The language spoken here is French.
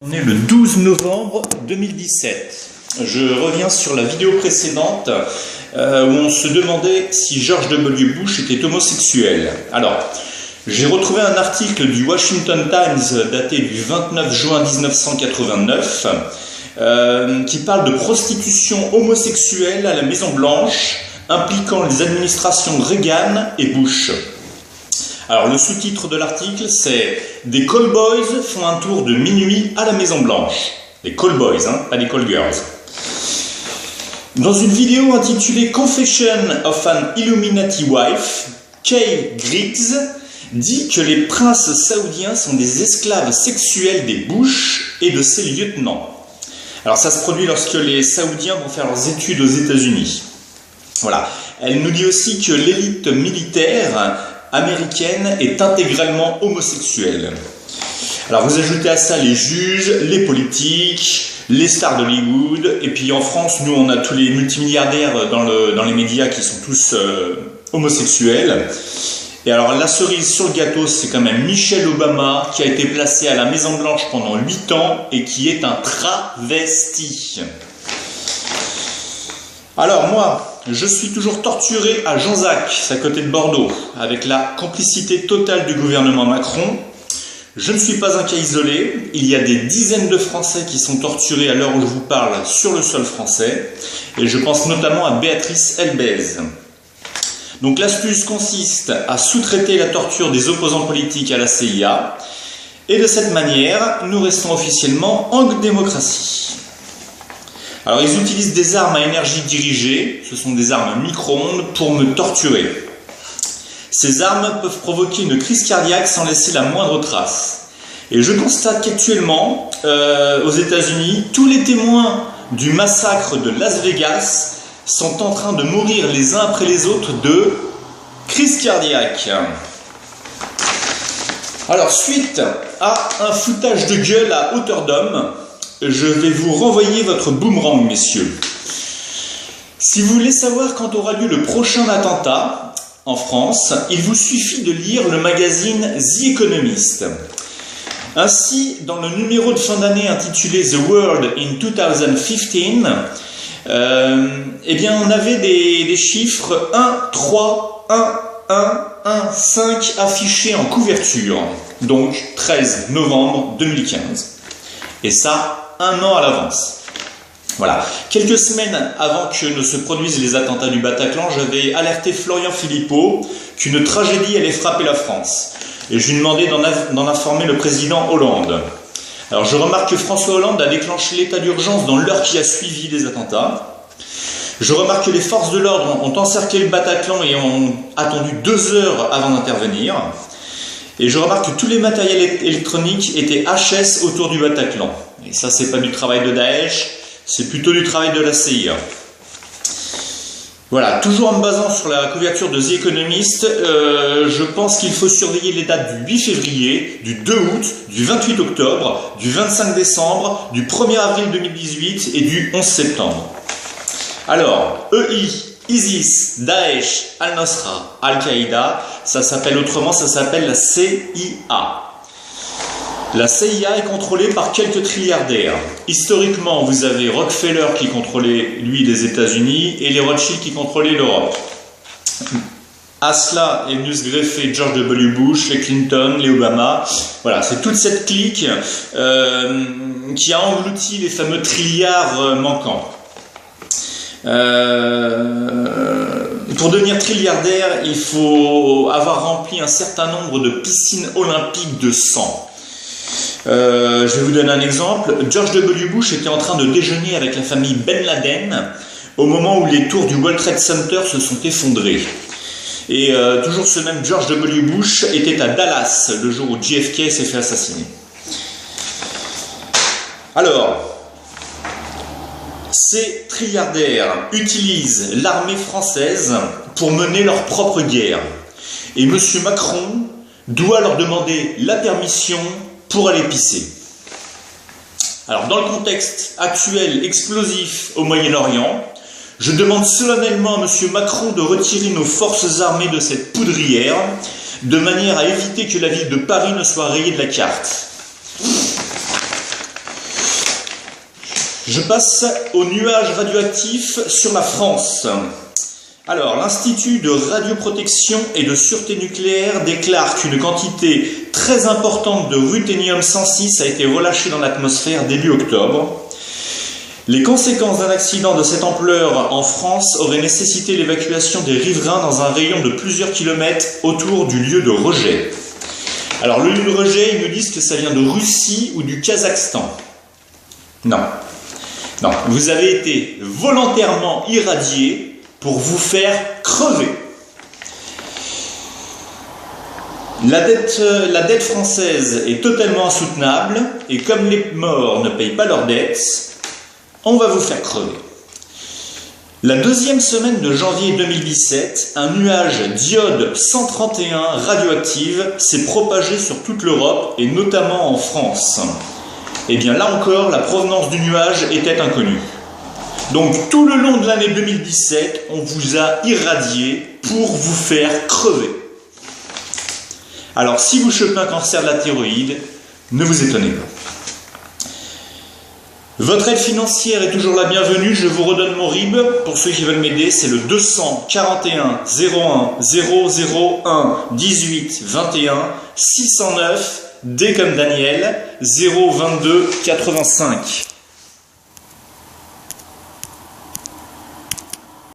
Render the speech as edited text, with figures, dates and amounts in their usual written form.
On est le 12 novembre 2017. Je reviens sur la vidéo précédente où on se demandait si George W. Bush était homosexuel. Alors, j'ai retrouvé un article du Washington Times daté du 29 juin 1989 qui parle de prostitution homosexuelle à la Maison Blanche impliquant les administrations Reagan et Bush. Alors le sous-titre de l'article c'est « Des callboys font un tour de minuit à la Maison Blanche ». Des callboys, hein, pas des callgirls. Dans une vidéo intitulée « Confession of an Illuminati Wife », Kay Griggs dit que les princes saoudiens sont des esclaves sexuels des Bush et de ses lieutenants. Alors ça se produit lorsque les Saoudiens vont faire leurs études aux États-Unis. Voilà. Elle nous dit aussi que l'élite militaire américaine est intégralement homosexuelle. Alors vous ajoutez à ça les juges, les politiques, les stars d'Hollywood, et puis en France, nous on a tous les multimilliardaires dans les médias qui sont tous homosexuels. Et alors la cerise sur le gâteau, c'est quand même Michelle Obama qui a été placée à la Maison Blanche pendant 8 ans et qui est un travesti. Alors moi, je suis toujours torturé à Jonzac, c'est à côté de Bordeaux, avec la complicité totale du gouvernement Macron. Je ne suis pas un cas isolé, il y a des dizaines de Français qui sont torturés à l'heure où je vous parle sur le sol français, et je pense notamment à Béatrice Elbez. Donc l'astuce consiste à sous-traiter la torture des opposants politiques à la CIA, et de cette manière, nous restons officiellement en démocratie. Alors ils utilisent des armes à énergie dirigée, ce sont des armes micro-ondes pour me torturer. Ces armes peuvent provoquer une crise cardiaque sans laisser la moindre trace. Et je constate qu'actuellement, aux États-Unis, tous les témoins du massacre de Las Vegas sont en train de mourir les uns après les autres de crise cardiaque. Alors suite à un foutage de gueule à hauteur d'homme, je vais vous renvoyer votre boomerang, messieurs. Si vous voulez savoir quand aura lieu le prochain attentat en France, il vous suffit de lire le magazine The Economist. Ainsi, dans le numéro de fin d'année intitulé The World in 2015, eh bien, on avait des chiffres 1, 3, 1, 1, 1, 5 affichés en couverture. Donc, 13 novembre 2015. Et ça, un an à l'avance. Voilà. Quelques semaines avant que ne se produisent les attentats du Bataclan, j'avais alerté Florian Philippot qu'une tragédie allait frapper la France. Et je lui demandais d'en informer le président Hollande. Alors je remarque que François Hollande a déclenché l'état d'urgence dans l'heure qui a suivi les attentats. Je remarque que les forces de l'ordre ont encerclé le Bataclan et ont attendu 2 heures avant d'intervenir. Et je remarque que tous les matériels électroniques étaient HS autour du Bataclan. Et ça, c'est pas du travail de Daesh, c'est plutôt du travail de la CIA. Voilà, toujours en me basant sur la couverture de The Economist, je pense qu'il faut surveiller les dates du 8 février, du 2 août, du 28 octobre, du 25 décembre, du 1er avril 2018 et du 11 septembre. Alors, EI, ISIS, Daesh, Al-Nosra, Al-Qaïda, ça s'appelle autrement, ça s'appelle la CIA. La CIA est contrôlée par quelques trilliardaires. Historiquement, vous avez Rockefeller qui contrôlait, lui, les États-Unis, et les Rothschild qui contrôlaient l'Europe. À cela est venu se greffer George W. Bush, les Clinton, les Obama. Voilà, c'est toute cette clique qui a englouti les fameux trilliards manquants. Pour devenir trilliardaire, il faut avoir rempli un certain nombre de piscines olympiques de sang. Je vais vous donner un exemple. George W. Bush était en train de déjeuner avec la famille Ben Laden au moment où les tours du World Trade Center se sont effondrés. Et toujours ce même George W. Bush était à Dallas le jour où JFK s'est fait assassiner. Alors, ces trilliardaires utilisent l'armée française pour mener leur propre guerre. Et M. Macron doit leur demander la permission pour aller pisser. Alors, dans le contexte actuel explosif au Moyen-Orient, je demande solennellement à M. Macron de retirer nos forces armées de cette poudrière, de manière à éviter que la ville de Paris ne soit rayée de la carte. Je passe aux nuages radioactifs sur la France. Alors, l'Institut de radioprotection et de sûreté nucléaire déclare qu'une quantité très importante de ruthénium-106 a été relâchée dans l'atmosphère début octobre. Les conséquences d'un accident de cette ampleur en France auraient nécessité l'évacuation des riverains dans un rayon de plusieurs kilomètres autour du lieu de rejet. Alors, le lieu de rejet, ils nous disent que ça vient de Russie ou du Kazakhstan. Non. Non, vous avez été volontairement irradié pour vous faire crever. La dette française est totalement insoutenable et comme les morts ne payent pas leurs dettes, on va vous faire crever. La deuxième semaine de janvier 2017, un nuage d'iode 131 radioactive s'est propagé sur toute l'Europe et notamment en France. Et bien là encore, la provenance du nuage était inconnue. Donc tout le long de l'année 2017, on vous a irradié pour vous faire crever. Alors si vous chopez un cancer de la thyroïde, ne vous étonnez pas. Votre aide financière est toujours la bienvenue, je vous redonne mon RIB. Pour ceux qui veulent m'aider, c'est le 241 01 001 18 21 609 D comme Daniel 022 85.